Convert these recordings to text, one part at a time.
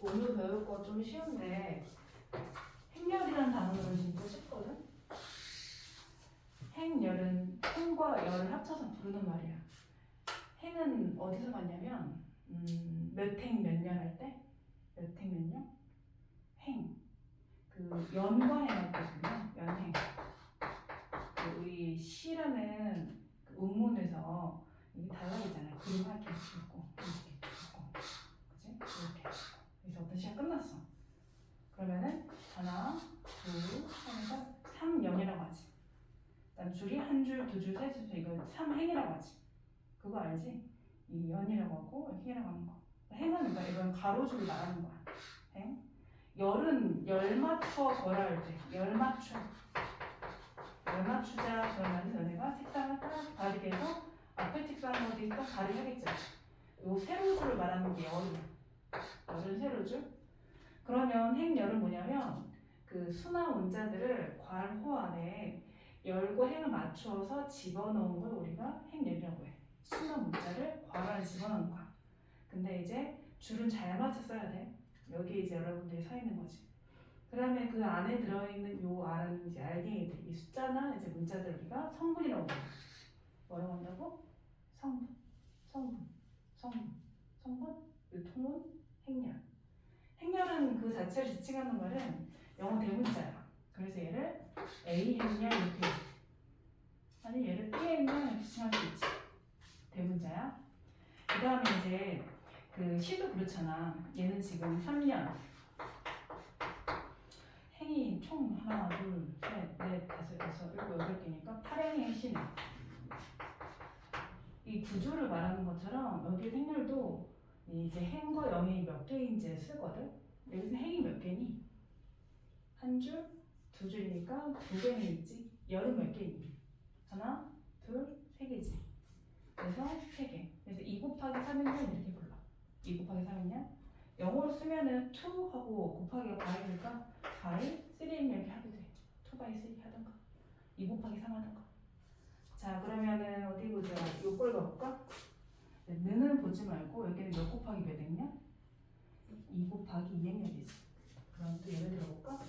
오늘 배울 거 좀 쉬운데 행렬이라는 단어는 진짜 쉽거든? 행렬은 행과 열을 합쳐서 부르는 말이야. 행은 어디서 봤냐면 몇 행 몇 년 할 때? 몇 행 몇 년? 행. 그 연과 행할 때 보면 연행. 그 우리 시라는 그 운문에서 이게 달라지잖아. 그림 할게 있고 이렇게 있고, 그치? 이렇게. 그래서 어떤 시간 끝났어. 그러면은 하나, 둘, 하면서 3연이라고 하지. 그다음 줄이 한 줄, 두 줄, 세 줄, 이거 3행이라고 하지. 그거 알지? 이 연이라고 하고 행이라고 하는 거. 행은 그러니까 이건 가로줄을 말하는 거야. 행. 열은 열 맞춰 거라 할 때, 열 맞춰. 열 맞추자 그러면 너네가 책상을 딱 다르게 해서 앞에 책상 어디 딱 다르게 하겠지. 요 세로줄을 말하는 게 열이야. 열은 세로줄. 그러면 행열은 뭐냐면 그 순화 문자들을 괄호 안에 열과 행을 맞추어서 집어넣은 걸 우리가 행열이라고 해. 순화 문자를 괄호 안에 집어넣는 거야. 근데 이제 줄은 잘 맞춰 써야 돼. 여기 이제 여러분들이 서 있는 거지. 그다음에 그 안에 들어있는 요 알은 이제 알갱이들, 이 숫자나 이제 문자들 우리가 성분이라고 해요. 뭐라고 한다고? 성분, 성분, 성분, 성분, 이 통은 행렬. 행렬은 그 자체를 지칭하는 말은 영어 대문자야. 그래서 얘를 A 행렬 이렇게, 아니 얘를 B 행렬 이렇게 지칭할 수 있지. 대문자야. 그 다음에 이제 그 시도 그렇잖아. 얘는 지금 3년. 행이 총 하나, 둘, 셋, 넷, 다섯, 여섯, 일곱, 여덟 개니까 8행의 시네. 이 구조를 말하는 것처럼 여기 행렬도 이제 행과 영이 몇 개인지 쓰거든. 여기서 행이 몇 개니? 한 줄, 두 줄이니까 두 개는 있지. 열은 몇 개니? 하나, 둘, 세 개지. 그래서 세 개. 그래서 2 곱하기 3이면 이렇게 불러. 2 곱하기 3이면 영어로 쓰면은 2 하고 곱하기가 바이니까 바이 3는 이렇게 하도 돼. 2 by 3 하던가 2 곱하기 3 하던가. 자 그러면은 어디 보자. 요걸 가볼까? 는은 보지 말고 여기는 몇 곱하기 몇 했냐? 2 곱하기 2행렬이지. 그럼 또 예를 들어볼까?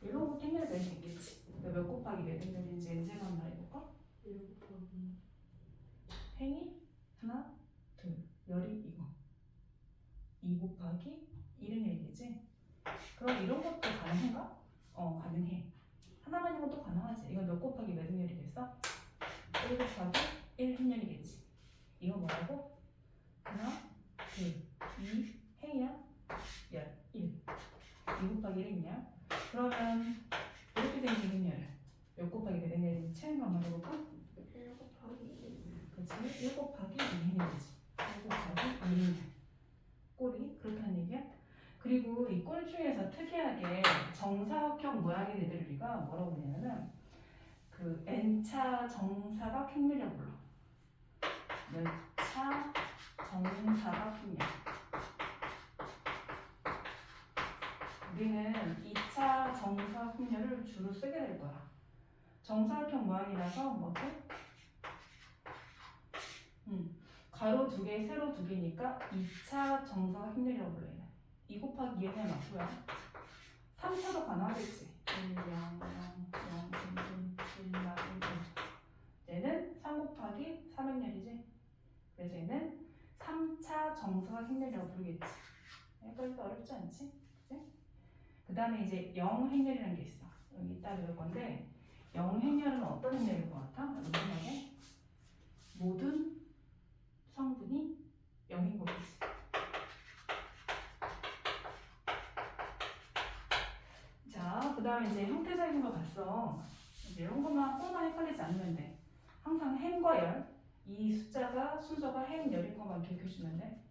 이런 거 행렬 낼 수 있겠지. 몇 곱하기 몇 행렬인지 엔제가 한번 해볼까? 1 곱하기 행이 하나, 둘, 열이 이거 2 곱하기 1행렬이지. 그럼 이런 것도 가능한가? 가능해. 하나만 있는 것도 가능하지. 이건 몇 곱하기 몇 행렬이겠어? 1 곱하기 1 행렬이겠지. 이건 뭐라고? 하나, 둘, 2 행이야? 열, 1. 2 곱하기 1행렬. 그러면 이렇게 생긴 행렬을 몇 곱하기 몇 행렬인지 체험을 한번 해볼까? 1 곱하기 1. 그렇지? 1 곱하기 2행렬이지. 1 곱하기 2행렬. 꼴이 그렇다는 얘기야. 그리고 이 꼴 중에서 특이하게 정사각형 모양의 애들 우리가 뭐라고 부르냐면은 그 n차 정사각 행렬이라고 불러. 몇차 정사각 행렬. 우리는 2차 정사각 행렬을 주로 쓰게 될 거야. 정사각형 모양이라서 뭐지? 가로 2개, 세로 2개니까 2차 정사각 행렬이라고 불러요. 2 곱하기 2는 맞고요. 3차도 가능하겠지. 1, 0, 0, 0, 1, 1, 1, 1, 1. 얘는 3 곱하기 3행렬이지. 그래서 얘는 3차 정사각 행렬이라고 부르겠지. 여기까지도 어렵지 않지? 그치? 그 다음에 이제 0행렬이라는 게 있어. 여기 이따 배울 건데 0행렬은 어떤 행렬일 것 같아? 여러분 생각에? 모든 성분이 0인 거겠지. 자, 그 다음에 이제 형태적인 거 봤어. 이제 이런 것만 헷갈리지 않으면 돼. 항상 행과 열, 이 숫자가 순서가 행, 열인 것만 기억해주면 돼.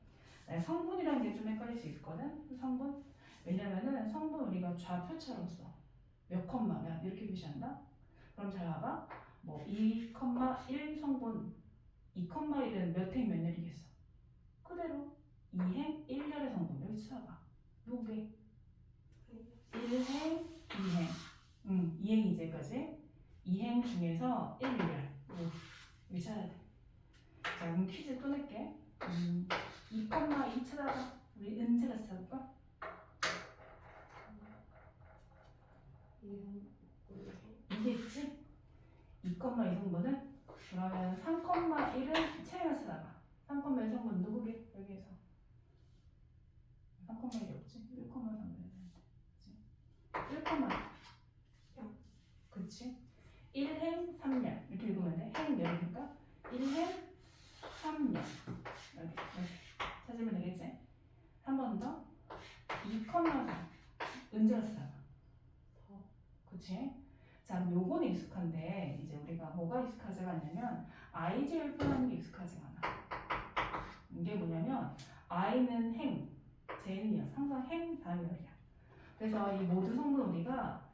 네, 성분이라는 게 좀 헷갈릴 수 있거든. 성분. 왜냐면은 성분 우리가 좌표처럼 써. 몇 컴마 몇 이렇게 표시한다. 그럼 잘 봐봐. 뭐 2,1 성분, 2,1은 몇 행 몇 열이겠어? 그대로 2행 1열의 성분 여기 써봐. 요게 1행 2행 2행이지 여기까지. 2행 중에서 1열 여기 찾아야 돼. 자 그럼 퀴즈 또 낼게. 2,2 찾아봐. 우리 은지가 써볼까? 이겠지? 2,2 성분은? 그러면 3,1은 채영이 찾아봐. 3,1 성분 누구게? 여기에서 3,1이 없지? 1,3 넣어야 되는데 그치? 1,0 그치? 1행 3열 이렇게 읽으면 돼. 행 열이니까 1행 3열 여기 찾으면 되겠지? 한 번 더 2,4 은지가 찾아봐. 그치? 자, 요거는 익숙한데 이제 우리가 뭐가 익숙하지가 않냐면 i제를 표현하는 게 익숙하지가 않아. 이게 뭐냐면 i는 행, j는 열, 항상 행 다음 열이야. 그래서 이 모든 성분 우리가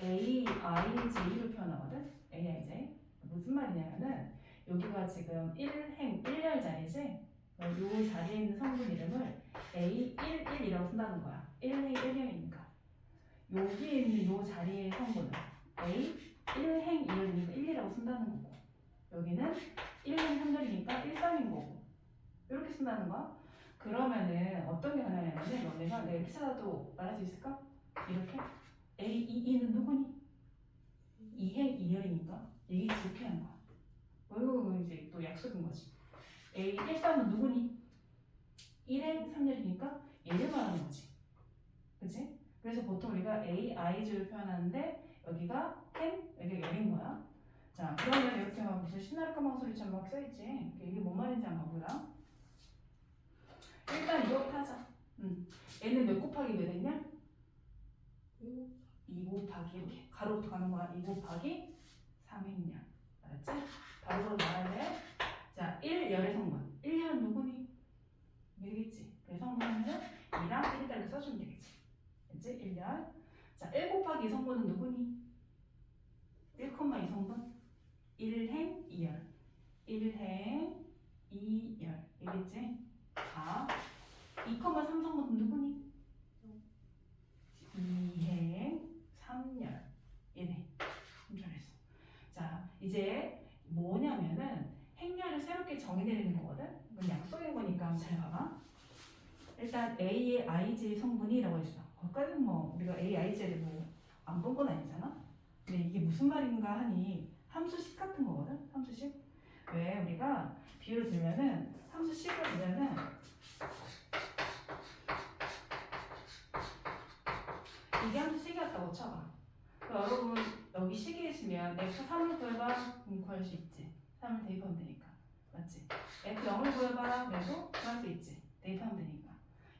a, i, j로 표현하거든. a, i, j. 무슨 말이냐면은 여기가 지금 1행, 1열 자리지. 요 자리에 있는 성분 이름을 a, 1, 1이라고 쓴다는 거야. 1행, 1열이니까. 여기에 있는 요 자리의 성분은 A, 1행 2열이니까 1이라고 쓴다는 거고 여기는 1행 3열이니까 1, 3인 거고 이렇게 쓴다는 거야. 그러면은 어떤 게 가능하냐면 너네가 내가 이렇게 찾아도 말할 수 있을까? 이렇게 A, 2는 누구니? 2행 2열이니까 얘기 이렇게 하는 거야. 이거 이제 또 약속인 거지. A, 1, 3은 누구니? 1행 3열이니까 얘를 말하는 거지. 그치? 그래서 보통 우리가 A, I즈를 표현하는데 여기가 행, 여기가 열인 거야. 자, 그러면 이렇게 막 무슨 시나리 까망 소리처럼 막 써있지. 이게 뭔 말인지 한번 보자. 일단 이거 하자. 얘는 몇 곱하기 몇 했냐? 2 곱하기 이렇게 가로부터 가는 거야. 2 곱하기 3 했냐. 알았지? 바로 말할래. 자, 1열의 성분. 1열은 누구니? 되겠지. 그래서 성분은 2랑 1이다 이렇게 써주면 되겠지. 됐지? 1열. 자, 1 곱하기 2 성분은 누구니? 1,2 성분 1행 2열 1행 2열 이겠지? 자, 2,3 성분은 누구니? 2행 3열 얘네 잘했어. 자, 이제 뭐냐면은 행렬을 새롭게 정의내리는 거거든? 이건 약속인 거니까 한번 잘 봐봐. 일단 A의 IJ 성분이라고 했어. 거기까지는 뭐 우리가 A, IJ를 뭐 안 본 건 아니잖아? 근데 이게 무슨 말인가 하니 함수식 같은 거거든? 함수식? 왜 우리가 비유를 들면은 함수식을 보면은 이게 함수식이었다고 쳐봐. 여러분 여기 식이 있으면 F3을 구해봐. 구할 수 있지. 3을 대입하면 되니까. 맞지? F0을 구해봐. 그래도 구할 수 있지. 대입하면 되니까.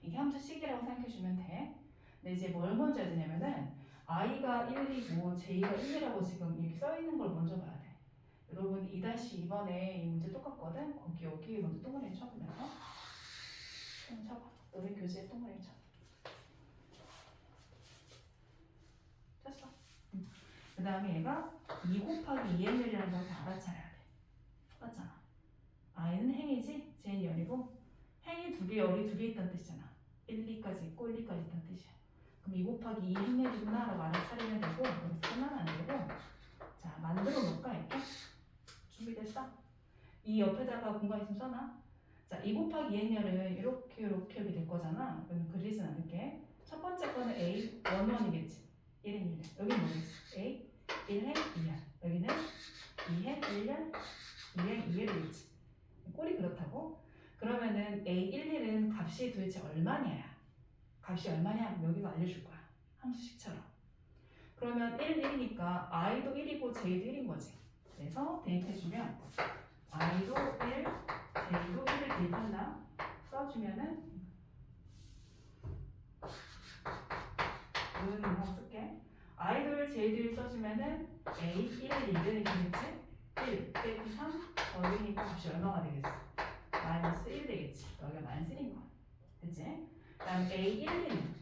이게 함수식이라고 생각해주면 돼. 근데 이제 뭘 먼저 해야 되냐면은 i가 1이고 j가 1이라고 지금 이렇게 써있는 걸 먼저 봐야 돼. 여러분 2-2번에 이 문제 똑같거든? 거기 여기 먼저 동그라미 쳐보면서 쳐봐. 너네 교재에 동그라미 쳐. 쳤어? 그 다음에 얘가 2 곱하기 2n이라는 것을 알아차려야 돼. 맞잖아. i는 행이지? j는 열이고 행이 2개, 열이 2개 있다는 뜻이잖아. 1, 2까지 있고 1, 2까지 있다는 뜻이야. 그럼 2 곱하기 2 행렬이구나 라고 알아차리면 되고 여기서 끝나면 안 되고 자, 만들어 볼까 이렇게? 준비됐어? 이 옆에다가 공간 있으면 써놔. 자, 2 곱하기 2 행렬은 이렇게 될 거잖아. 그럼 그리진 않을게. 첫 번째 거는 A, 1이겠지. 1행 1년. 여기는 뭐겠어? A, 1행 2년. 여기는 2행 1년, 2행 2년이겠지. 꼴이 그렇다고? 그러면은 A, 1, 1은 값이 도대체 얼마냐? 값이 얼마냐? 여기가 알려줄 거야. 함수식처럼. 그러면 1, 1이니까 i도 1이고 j도 1인 거지. 그래서 대입해주면 i도 1, j도 1을 대입한다. 써주면은 하고 쓸게. i도 1, j도 1 써주면은 a, 1, 2는 되겠지? 1 빼기 3 더하기니까 값이 얼마가 되겠어? 마이너스 1 되겠지. 여기가 마이너스 1인 거야. 그치? 그 다음 a, 1, 2는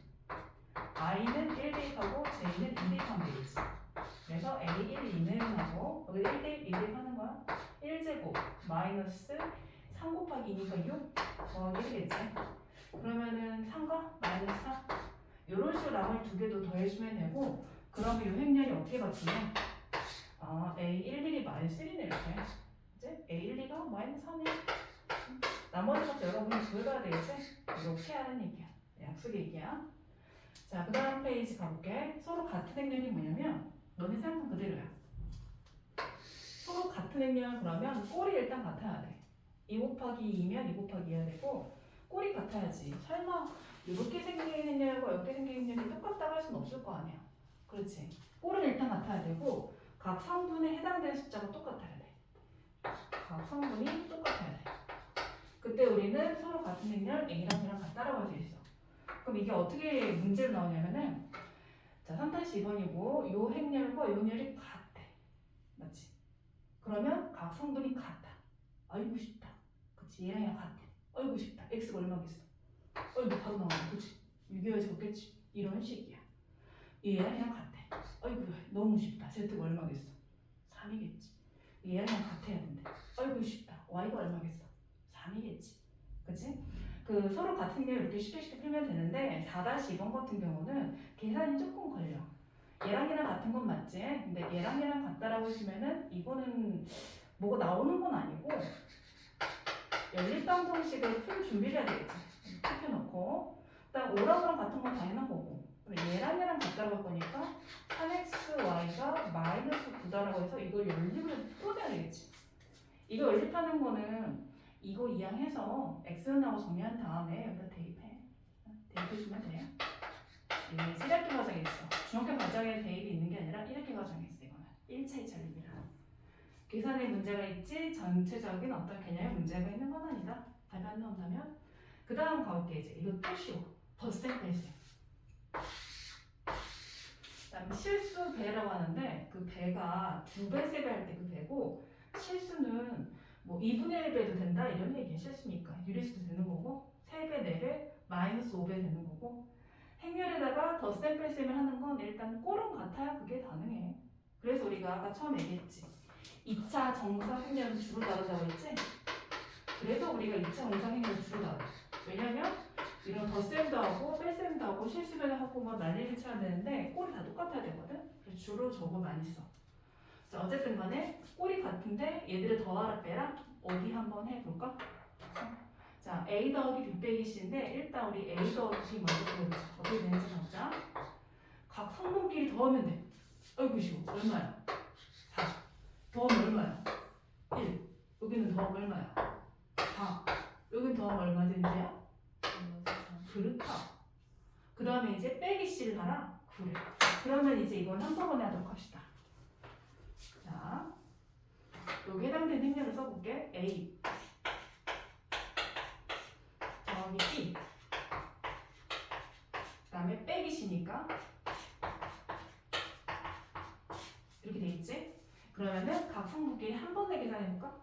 i는 1 대입하고 j는 2 대입하면 되겠지. 그래서 a, 1, 2는 하고 여기 1 대입, 2 대입하는 거야. 1제곱 마이너스 3 곱하기 2니까 6 더하기 1이겠지. 그러면은 3과 마이너스 4 이런 식으로 나머지 두 개도 더해주면 되고 그러면 이 행렬이 어떻게 바뀌냐? a, 1, 1이 마이너스 1이네 이렇게. 이제 a, 1, 2가 마이너스 3이 나머지 것도 여러분이 구해봐야 되겠지? 이렇게 하는 얘기야. 약속 얘기야. 자, 그 다음 페이지 가볼게. 서로 같은 행렬이 뭐냐면 너네 생각 그대로야. 서로 같은 행렬 그러면 꼴이 일단 같아야 돼. 2 곱하기 2면 2 곱하기 2야 되고 꼴이 같아야지. 설마 이렇게 생긴 행렬과 이렇게 생긴 행렬이 똑같다고 할 수는 없을 거 아니야. 그렇지. 꼴은 일단 같아야 되고 각 성분에 해당되는 숫자가 똑같아야 돼. 각 성분이 똑같아야 돼. 그때 우리는 서로 같은 행렬 A랑 B랑 같다라고 할 수 있어. 그럼 이게 어떻게 문제로 나오냐면은 자 3-2번이고 요 행렬과 요 행렬이 같대. 맞지? 그러면 각 성분이 같다. 알고 싶다. 그치? 얘랑 얘랑 같대. 알고 싶다. X가 얼마겠어? 아이고 바로 나오네. 그치? 6이어야지 없겠지? 이런 식이야. 얘랑 얘랑 같대. 아이고 너무 쉽다. Z가 얼마겠어? 3이겠지. 얘랑 얘랑 같아야 된대. 아이고 쉽다. Y가 얼마겠어? 3이겠지. 그치? 그 서로 같은 게 이렇게 쉽게 풀면 되는데 4-2번 같은 경우는 계산이 조금 걸려. 얘랑 얘랑 같은 건 맞지? 근데 얘랑 얘랑 같다라고 하시면은 이거는 뭐가 나오는 건 아니고 연립방정식을 풀 준비를 해야 되겠지. 펴놓고 일단 오랑오랑 같은 건 다 해놓고 얘랑 얘랑 같다라고 할 거니까 3xy가 마이너스 9다라고 해서 이걸 연립을 풀어내야 되겠지. 이거 연립하는 거는 이거 이항해서 x는 나오고 정리한 다음에 여기다 대입해. 대입해주면 돼요. 이게 1학기 과정에 있어. 중학교 과정에 대입이 있는 게 아니라 1학기 과정에 있어. 이거는 1차, 2차 연립이라. 계산에 문제가 있지 전체적인 어떤 개념에 문제가 있는 건 아니다. 답이 안 나온다면 그 다음 가볼게. 이제 이거 또 쉬워. 덧셈 뺄셈. 그다음 실수 배라고 하는데 그 배가 2배, 3배 할 때 그 배고 실수는 뭐 2분의 1배도 된다 이런 얘기야. 실수니까 유리수도 되는 거고 3배, 4배, 마이너스 5배 되는 거고 행렬에다가 덧셈 뺄셈을 하는 건 일단 꼴은 같아야 그게 가능해. 그래서 우리가 아까 처음 얘기했지. 2차 정사 행렬은 주로 다루자고 했지? 그래서 우리가 2차 정사 행렬을 주로 다뤄. 왜냐면 이런 덧셈도 하고 뺄셈도 하고 실수배도 하고 막 난리를 쳐야 되는데 꼴이 다 똑같아야 되거든? 그래서 주로 저거 많이 써. 자, 어쨌든 간에 꼴이 같은데 얘들을 더하라 빼라? 어디 한번 해볼까? 자, A 더하기 B 빼기 C인데 일단 우리 A 더하기 B 먼저 해보자. 어떻게 되는지 보자. 각 성분끼리 더하면 돼. 아이고 쉬워. 얼마야? 4. 더하면 얼마야? 1. 여기는 더하면 얼마야? 4. 여기는 더하면 얼마 되는지야? 그렇다. 그 다음에 이제 빼기 C를 하라? 그래. 그러면 이제 이건 한꺼번에 하도록 합시다. 자, 여기 해당되는 행렬을 써볼게. A 더하기 B 그 다음에 빼기 C니까 이렇게 되겠지? 그러면은 각 성분끼리 한 번에 계산해볼까?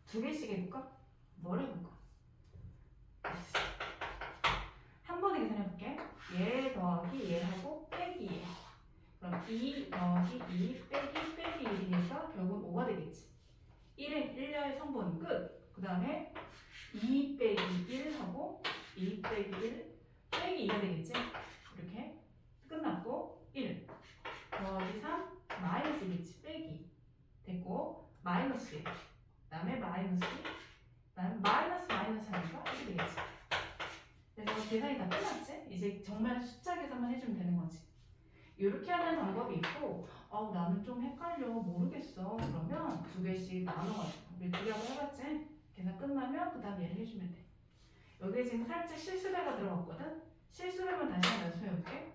2개씩 해볼까? 뭘 해볼까? 한 번에 계산해볼게. 얘 더하기 얘하고 빼기 얘. 그럼 2 더하기 2 빼기 1이니까 결국은 5가 되겠지. 1은 1녀의 성분 끝. 그 다음에 2 빼기 1하고 2 빼기 1 빼기 2가 되겠지. 이렇게 끝났고 1 더하기 3 마이너스 1이지. 빼기 됐고 마이너스 1 그 다음에 마이너스 2 그 다음에 마이너스 하니까 이렇게 되겠지. 그래서 계산이 다 끝났지? 이제 정말 숫자 계산만 해주면 되는 거지. 이렇게 하는 방법이 있고 나는 좀 헷갈려 모르겠어. 그러면 2개씩 나눠가지고 우리 2개 한번 해봤지? 계산 끝나면 그 다음 얘를 해주면 돼. 여기에 지금 살짝 실수배가 들어갔거든? 실수배만 다시 한번 연습해볼게.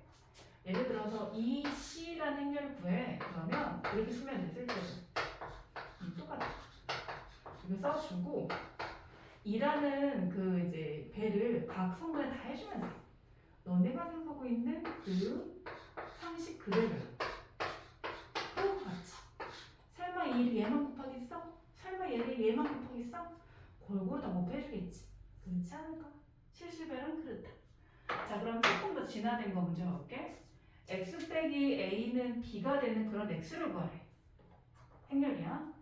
예를 들어서 이 C라는 행렬을 구해. 그러면 이렇게 쓰면 돼. 쓸데없어. 똑같아. 이거 써주고 2라는 그 이제 배를 각 성분에 다 해주면 돼. 너네가 생각하고 있는 그 상식 그대로. 그거 같이. 설마 얘를 얘만 곱하겠어? 설마 얘를 얘만 곱하겠어? 골고루 다 곱해주겠지. 그렇지 않을까? 실수배는 그렇다. 자, 그럼 조금 더 진화된 거 문제 볼게. x 빼기 a는 b가 되는 그런 x를 구하래. 행렬이야.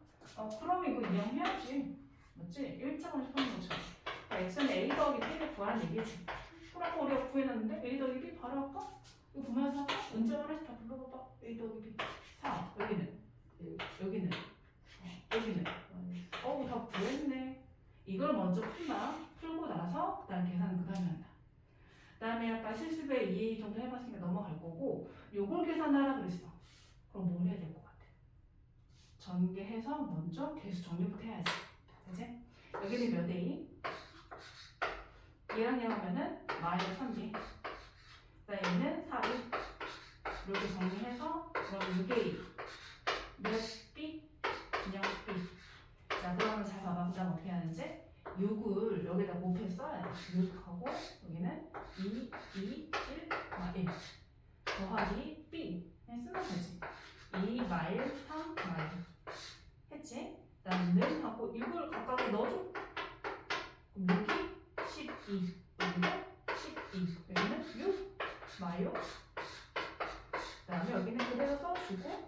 그럼 이거 이항해야지. 맞지? 1차원에서 푸는 것처럼. x는 a 더하기 b를 구하는 얘기지. 그럼 우리가 구해놨는데 a 더하기 b 바로 할까? 이거 보면서 할까? 문제 하나씩 다 불러봐봐. a 더하기 b 4. 여기는 다 구했네. 이걸 먼저 풀고 나서 나서 그다음 계산은 그 다음에 한다. 그다음에 아까 실습에 2A 정도 해봤으니까 넘어갈 거고 요걸 계산하라 그랬어. 그럼 뭘 해야 될 것 같아? 전개해서 먼저 계수 정리부터 해야지. 그치? 여기는 몇 A? 얘랑 얘하면은 마이너스 3B. 그다음에 얘는 4B. 이렇게 정리해서 그럼 6A 몇 B? 그냥 B. 자 그러면 잘 봐봐. 그 다음 어떻게 하는지 6을 여기다 곱해 써야 돼. 6하고 여기는 2, 2, 1, 1 더하기 B 그냥 쓰면 되지. 2 마일 3 마일 했지? 그 다음에 는 하고 6을 각각에 넣어줘. 그럼 6이 12 여기도 12 여기는 6 마요. 그 다음에 여기는 그대로 써주고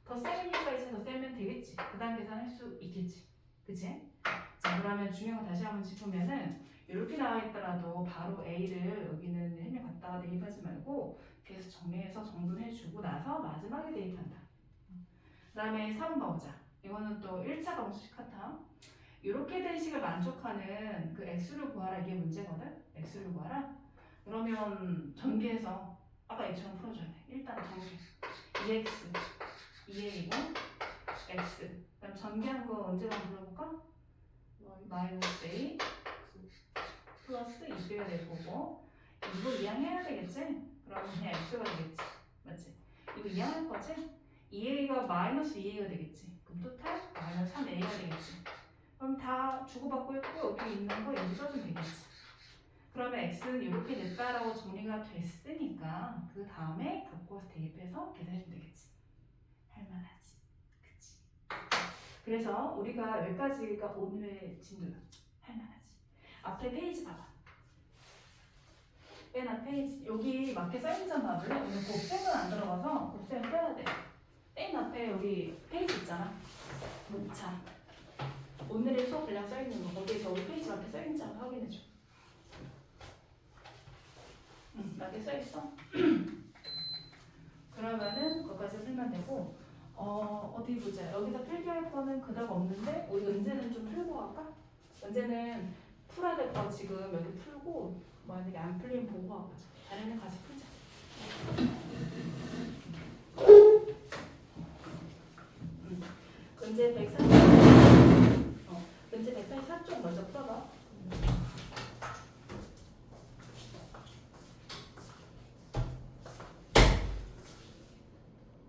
더 세니까 이제 더 세면 되겠지. 그 다음 계산할 수 있겠지. 그치? 자 그러면 중요한 거 다시 한번 짚으면은 이렇게 나와 있더라도 바로 A를 여기는 해명 갖다가 대입하지 말고 계속 정리해서 정돈해주고 나서 마지막에 대입한다. 그 다음에 3번 보자. 이거는 또 1차 방식 카타. 이렇게 된 식을 만족하는 그 x를 구하라 이게 문제거든. x를 구하라. 그러면 전개해서 아까 이처럼 풀어줘야 돼. 일단 전개 2x 2a이고 x 그다음 전개한 거 언제만 불러볼까? 마이너스 a 플러스 2b가 될 거고 이거 이항해야 되겠지? 그러면 그냥 x가 되겠지. 맞지? 이거 이항할 거지? 2a가 마이너스 2a가 되겠지. 그럼 토탈 마이너스 3a가 되겠지. 그럼 다 주고받고 있고 여기 있는 거 여기 써주면 되겠지. 그러면 x는 이렇게 됐다라고 정리가 됐으니까 그 다음에 바꿔서 대입해서 계산해주면 되겠지. 할만하지. 그치? 그래서 우리가 여기까지가 오늘의 진도야. 할만하지. 앞에 페이지 봐봐. 맨 앞 페이지. 여기 맞게 써있는 점 봐볼래? 오늘 곱셈은 안 들어가서 곱셈 빼야 돼. 맨 앞에 여기 페이지 있잖아. 문차. 오늘의 수업 분량 써있는 거. 거기에서 우리 페이지 앞에 써있는지 한번 확인해줘. 맞게 써있어? 그러면은 거기까지 풀면 되고 어디 보자. 여기서 필기할 거는 그닥 없는데 우리 은재는 좀 풀고 갈까? 은재는 풀어야 될 거 지금 여기 풀고 만약에 안 풀리면 보고 가보자. 다른 애 가서 풀자. 은재 144쪽 먼저 풀어봐.